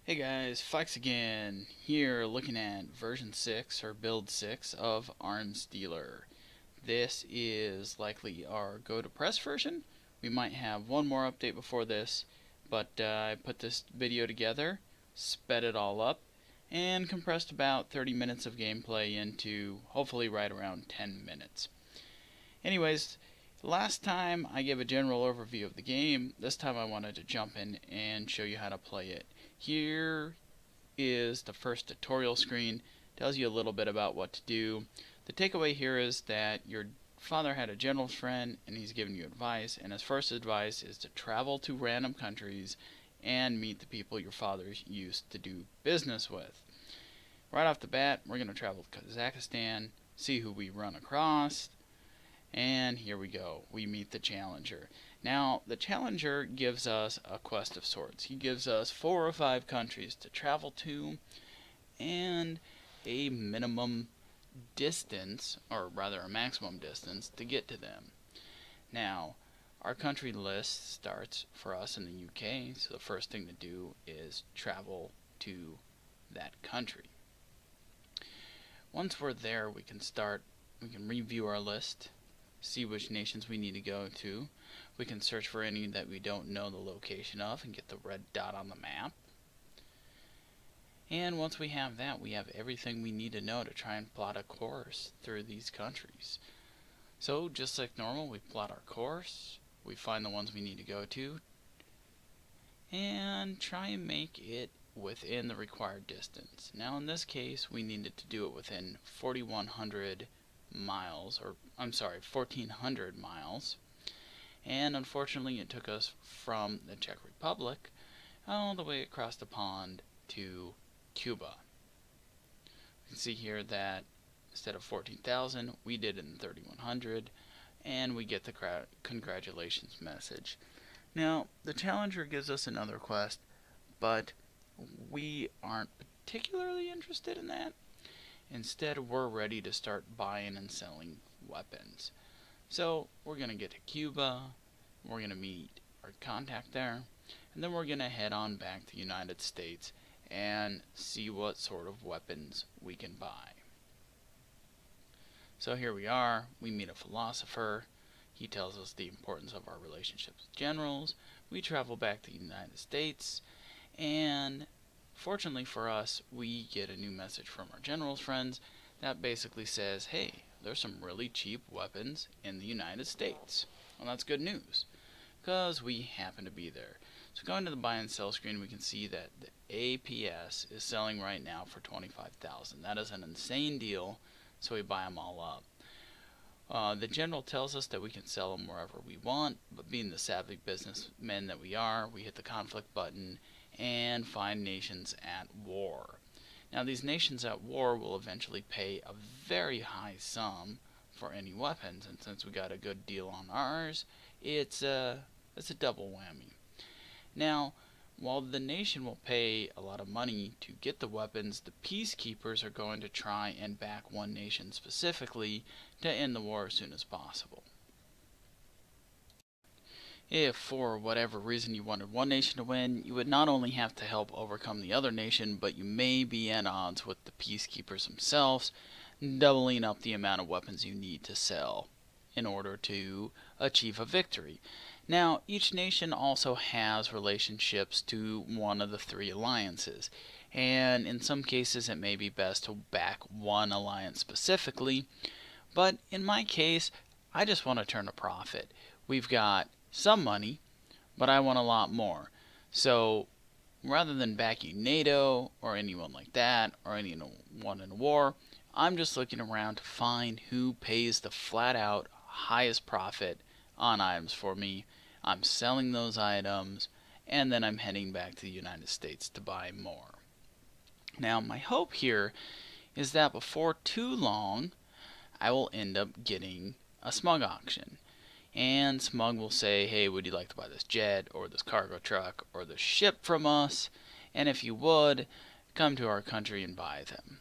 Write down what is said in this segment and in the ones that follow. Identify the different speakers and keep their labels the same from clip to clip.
Speaker 1: Hey guys, Fox again, here looking at version 6 or build 6 of Arms Dealer. This is likely our go to press version. We might have one more update before this, but I put this video together, sped it all up, and compressed about 30 minutes of gameplay into hopefully right around 10 minutes. Anyways, last time I gave a general overview of the game. This time I wanted to jump in and show you how to play it. Here is the first tutorial screen. Tells you a little bit about what to do. The takeaway here is that your father had a general's friend and he's giving you advice, and his first advice is to travel to random countries and meet the people your father used to do business with. Right off the bat, we're going to travel to Kazakhstan, see who we run across, and here we go. We meet the Challenger. Now, the Challenger gives us a quest of sorts. He gives us 4 or 5 countries to travel to and a minimum distance, or rather a maximum distance, to get to them. Now, our country list starts for us in the UK, so the first thing to do is travel to that country. Once we're there, we can review our list, see which nations we need to go to. We can search for any that we don't know the location of and get the red dot on the map. And once we have that, we have everything we need to know to try and plot a course through these countries. So just like normal, we plot our course, we find the ones we need to go to, and try and make it within the required distance. Now in this case, we needed to do it within 4,100 miles, or I'm sorry, 1,400 miles. And unfortunately it took us from the Czech Republic all the way across the pond to Cuba. You can see here that instead of 14,000 we did it in 3,100, and we get the congratulations message. Now the Challenger gives us another quest, but we aren't particularly interested in that. Instead, we're ready to start buying and selling weapons. So we're going to get to Cuba, we're going to meet our contact there, and then we're going to head on back to the United States and see what sort of weapons we can buy. So here we are, we meet a philosopher. He tells us the importance of our relationships with generals. We travel back to the United States, and fortunately for us, we get a new message from our general's friends that basically says, hey, there's some really cheap weapons in the United States. Well, that's good news, because we happen to be there. So going to the buy and sell screen, we can see that the APS is selling right now for 25,000. That is an insane deal, so we buy them all up. The general tells us that we can sell them wherever we want, but being the savvy businessmen that we are, we hit the conflict button and find nations at war. Now these nations at war will eventually pay a very high sum for any weapons, and since we got a good deal on ours, it's a double whammy. Now, while the nation will pay a lot of money to get the weapons, the peacekeepers are going to try and back one nation specifically to end the war as soon as possible. If, for whatever reason, you wanted one nation to win, you would not only have to help overcome the other nation, but you may be at odds with the peacekeepers themselves, doubling up the amount of weapons you need to sell in order to achieve a victory. Now, each nation also has relationships to one of the 3 alliances, and in some cases it may be best to back one alliance specifically, but in my case, I just want to turn a profit. We've got some money, but I want a lot more. So rather than backing NATO or anyone like that, or anyone in a war, I'm just looking around to find who pays the flat out highest profit on items for me. I'm selling those items, and then I'm heading back to the United States to buy more. Now my hope here is that before too long I will end up getting a smug auction. And Smug will say, hey, would you like to buy this jet, or this cargo truck, or this ship from us? And if you would, come to our country and buy them.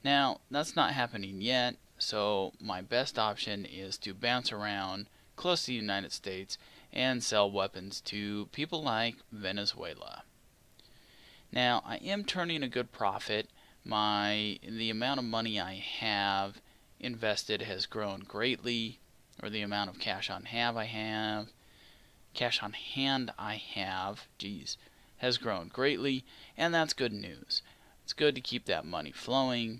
Speaker 1: Now, that's not happening yet, so my best option is to bounce around close to the United States and sell weapons to people like Venezuela. Now, I am turning a good profit. The amount of money I have invested has grown greatly, or the amount of cash on hand I have, has grown greatly, and that's good news. It's good to keep that money flowing.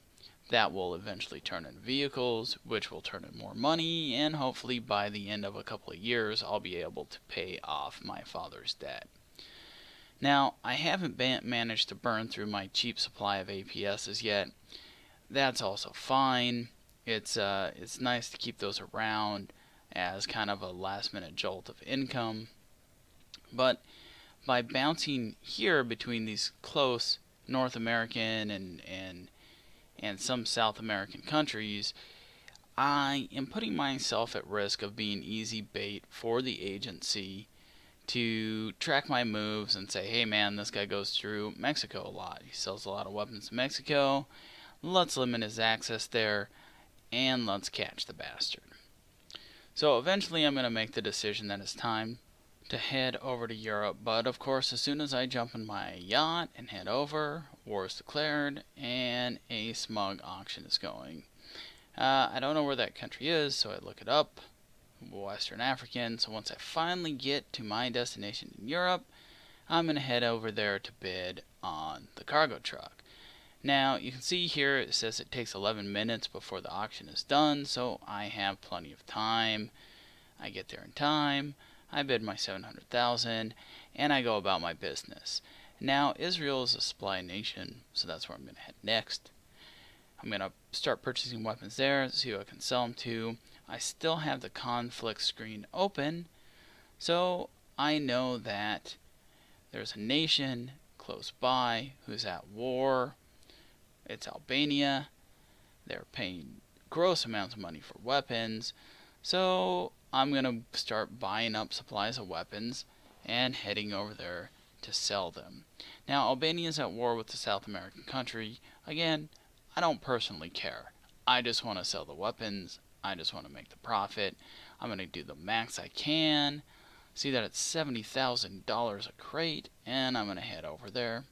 Speaker 1: That will eventually turn into vehicles, which will turn into more money, and hopefully by the end of a couple of years, I'll be able to pay off my father's debt. Now, I haven't managed to burn through my cheap supply of APSs yet. That's also fine. It's nice to keep those around as kind of a last-minute jolt of income. But by bouncing here between these close North American and some South American countries, I am putting myself at risk of being easy bait for the agency to track my moves and say, hey man, this guy goes through Mexico a lot. He sells a lot of weapons in Mexico. Let's limit his access there, and let's catch the bastard. So eventually I'm going to make the decision that it's time to head over to Europe, but of course as soon as I jump in my yacht and head over, war is declared and a smug auction is going. I don't know where that country is, so I look it up. Western African. So once I finally get to my destination in Europe, I'm going to head over there to bid on the cargo truck. Now you can see here it says it takes 11 minutes before the auction is done, so I have plenty of time. I get there in time, I bid my 700,000, and I go about my business. Now Israel is a supply nation, so that's where I'm going to head next. I'm going to start purchasing weapons there, see who I can sell them to. I still have the conflict screen open, so I know that there's a nation close by who's at war. It's Albania. They're paying gross amounts of money for weapons, so I'm going to start buying up supplies of weapons and heading over there to sell them. Now, Albania is at war with the South American country. Again, I don't personally care. I just want to sell the weapons. I just want to make the profit. I'm going to do the max I can. See that it's $70,000 a crate, and I'm going to head over there.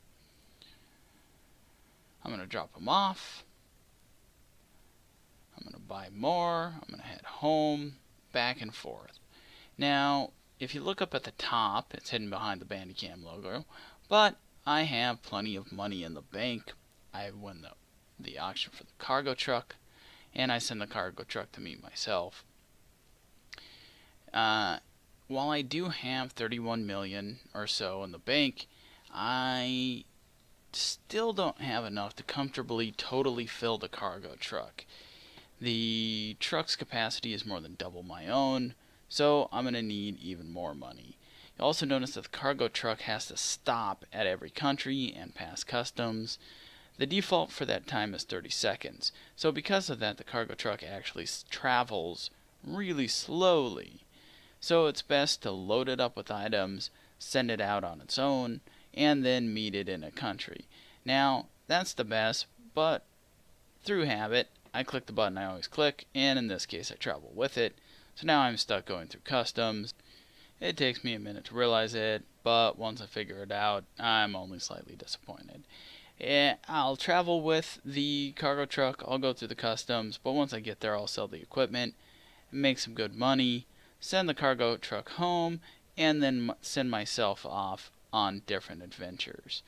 Speaker 1: I'm going to drop them off. I'm going to buy more. I'm going to head home, back and forth. Now, if you look up at the top, it's hidden behind the Bandicam logo, but I have plenty of money in the bank. I win the auction for the cargo truck, and I send the cargo truck to me myself. While I do have 31 million or so in the bank, I still don't have enough to comfortably totally fill the cargo truck. The truck's capacity is more than double my own, so I'm going to need even more money. You'll also notice that the cargo truck has to stop at every country and pass customs. The default for that time is 30 seconds. So because of that, the cargo truck actually travels really slowly. So it's best to load it up with items, send it out on its own, and then meet it in a country. Now, that's the best, but through habit, I click the button I always click, and in this case I travel with it. So now I'm stuck going through customs. It takes me a minute to realize it, but once I figure it out, I'm only slightly disappointed. I'll travel with the cargo truck, I'll go through the customs, but once I get there I'll sell the equipment, make some good money, send the cargo truck home, and then send myself off on different adventures.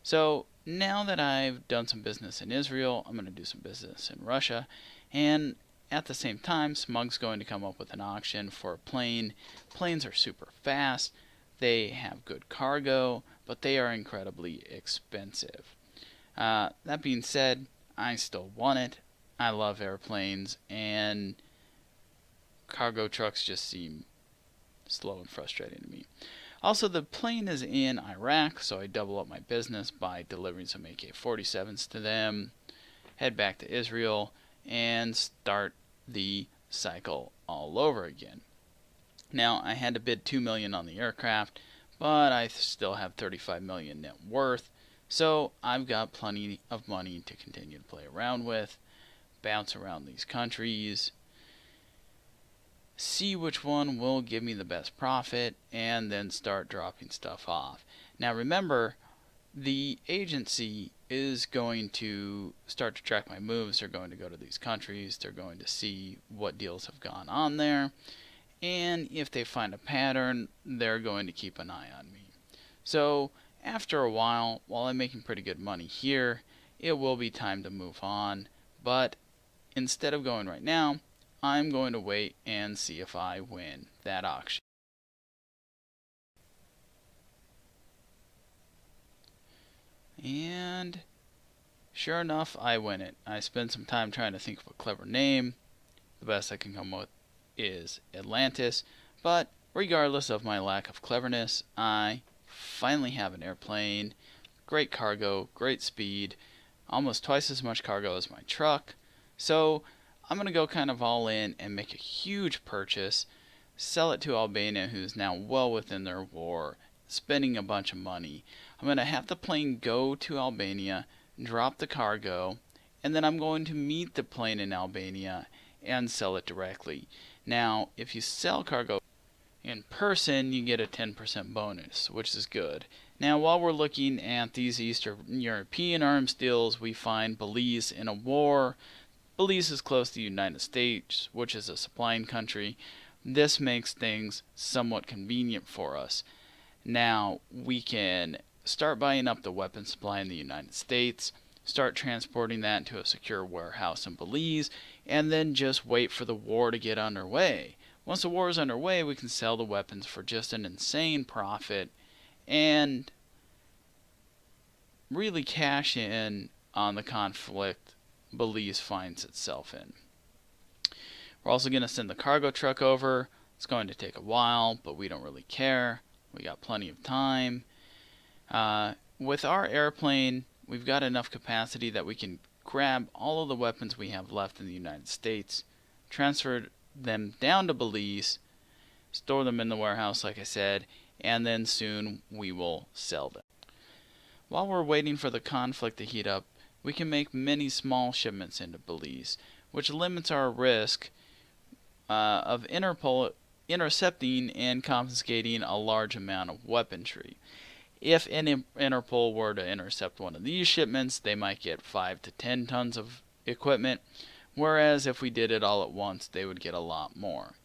Speaker 1: So now that I've done some business in Israel, I'm going to do some business in Russia, and at the same time, Smug's going to come up with an auction for a plane. Planes are super fast, they have good cargo, but they are incredibly expensive. That being said, I still want it. I love airplanes, and cargo trucks just seem slow and frustrating to me. Also, the plane is in Iraq, so I double up my business by delivering some AK-47s to them, head back to Israel, and start the cycle all over again. Now, I had to bid $2 million on the aircraft, but I still have $35 million net worth, so I've got plenty of money to continue to play around with, bounce around these countries, see which one will give me the best profit, and then start dropping stuff off. Now remember, the agency is going to start to track my moves. They're going to go to these countries. They're going to see what deals have gone on there. And if they find a pattern, they're going to keep an eye on me. So after a while I'm making pretty good money here, it will be time to move on. But instead of going right now, I'm going to wait and see if I win that auction. And sure enough, I win it. I spend some time trying to think of a clever name. The best I can come up with is Atlantis, but regardless of my lack of cleverness, I finally have an airplane, great cargo, great speed, almost twice as much cargo as my truck. So I'm going to go kind of all in and make a huge purchase, sell it to Albania, who's now well within their war, spending a bunch of money. I'm going to have the plane go to Albania, drop the cargo, and then I'm going to meet the plane in Albania and sell it directly. Now, if you sell cargo in person, you get a 10% bonus, which is good. Now, while we're looking at these Eastern European arms deals, we find Belize in a war. Belize is close to the United States, which is a supplying country. This makes things somewhat convenient for us. Now, we can start buying up the weapon supply in the United States, start transporting that to a secure warehouse in Belize, and then just wait for the war to get underway. Once the war is underway, we can sell the weapons for just an insane profit and really cash in on the conflict Belize finds itself in. We're also going to send the cargo truck over. It's going to take a while, but we don't really care. We got plenty of time. With our airplane, we've got enough capacity that we can grab all of the weapons we have left in the United States, transfer them down to Belize, store them in the warehouse like I said, and then soon we will sell them. While we're waiting for the conflict to heat up, we can make many small shipments into Belize, which limits our risk of Interpol intercepting and confiscating a large amount of weaponry. If Interpol were to intercept one of these shipments, they might get 5 to 10 tons of equipment, whereas if we did it all at once, they would get a lot more.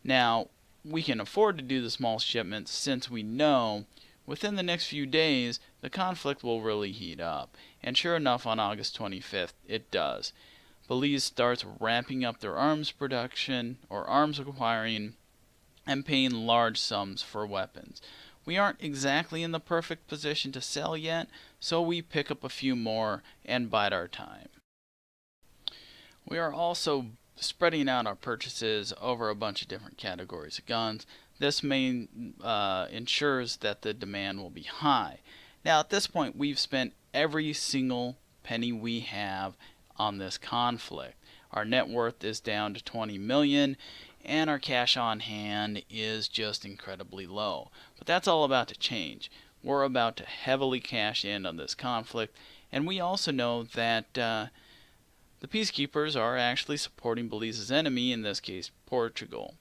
Speaker 1: Now, we can afford to do the small shipments since we know within the next few days the conflict will really heat up. And sure enough, on August 25th, it does. Belize starts ramping up their arms production, or arms acquiring, and paying large sums for weapons. We aren't exactly in the perfect position to sell yet, so we pick up a few more and bide our time. We are also spreading out our purchases over a bunch of different categories of guns. This ensures that the demand will be high. Now at this point we've spent every single penny we have on this conflict. Our net worth is down to 20 million and our cash on hand is just incredibly low. But that's all about to change. We're about to heavily cash in on this conflict, and we also know that the peacekeepers are actually supporting Belize's enemy, in this case Portugal.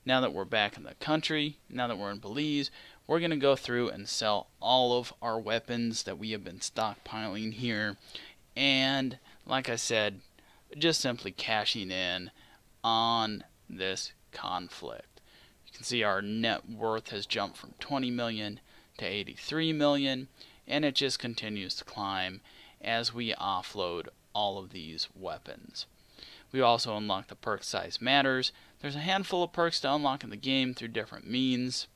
Speaker 1: Now that we're back in the country, now that we're in Belize, we're going to go through and sell all of our weapons that we have been stockpiling here, and like I said, just simply cashing in on this conflict. You can see our net worth has jumped from 20 million to 83 million, and it just continues to climb as we offload all of these weapons. We also unlock the perk size matters. There's a handful of perks to unlock in the game through different means.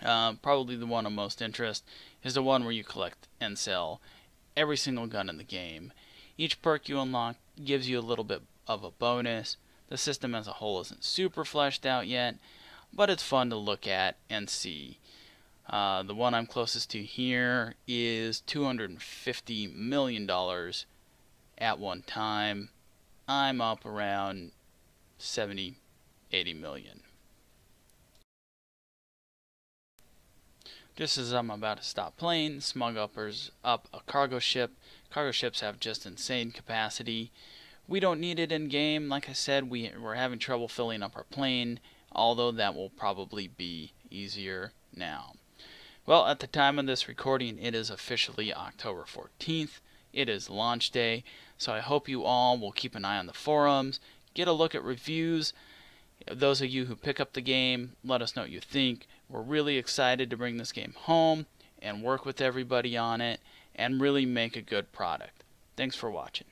Speaker 1: Probably the one of most interest is the one where you collect and sell every single gun in the game. Each perk you unlock gives you a little bit of a bonus. The system as a whole isn't super fleshed out yet, but it's fun to look at and see. The one I'm closest to here is $250 million at one time. I'm up around 70, 80 million. Just as I'm about to stop playing, smug uppers up a cargo ship. Cargo ships have just insane capacity. We don't need it in game. Like I said, we're having trouble filling up our plane, although that will probably be easier now. Well, at the time of this recording, it is officially October 14th. It is launch day, so I hope you all will keep an eye on the forums, get a look at reviews. Those of you who pick up the game, let us know what you think. We're really excited to bring this game home and work with everybody on it and really make a good product. Thanks for watching.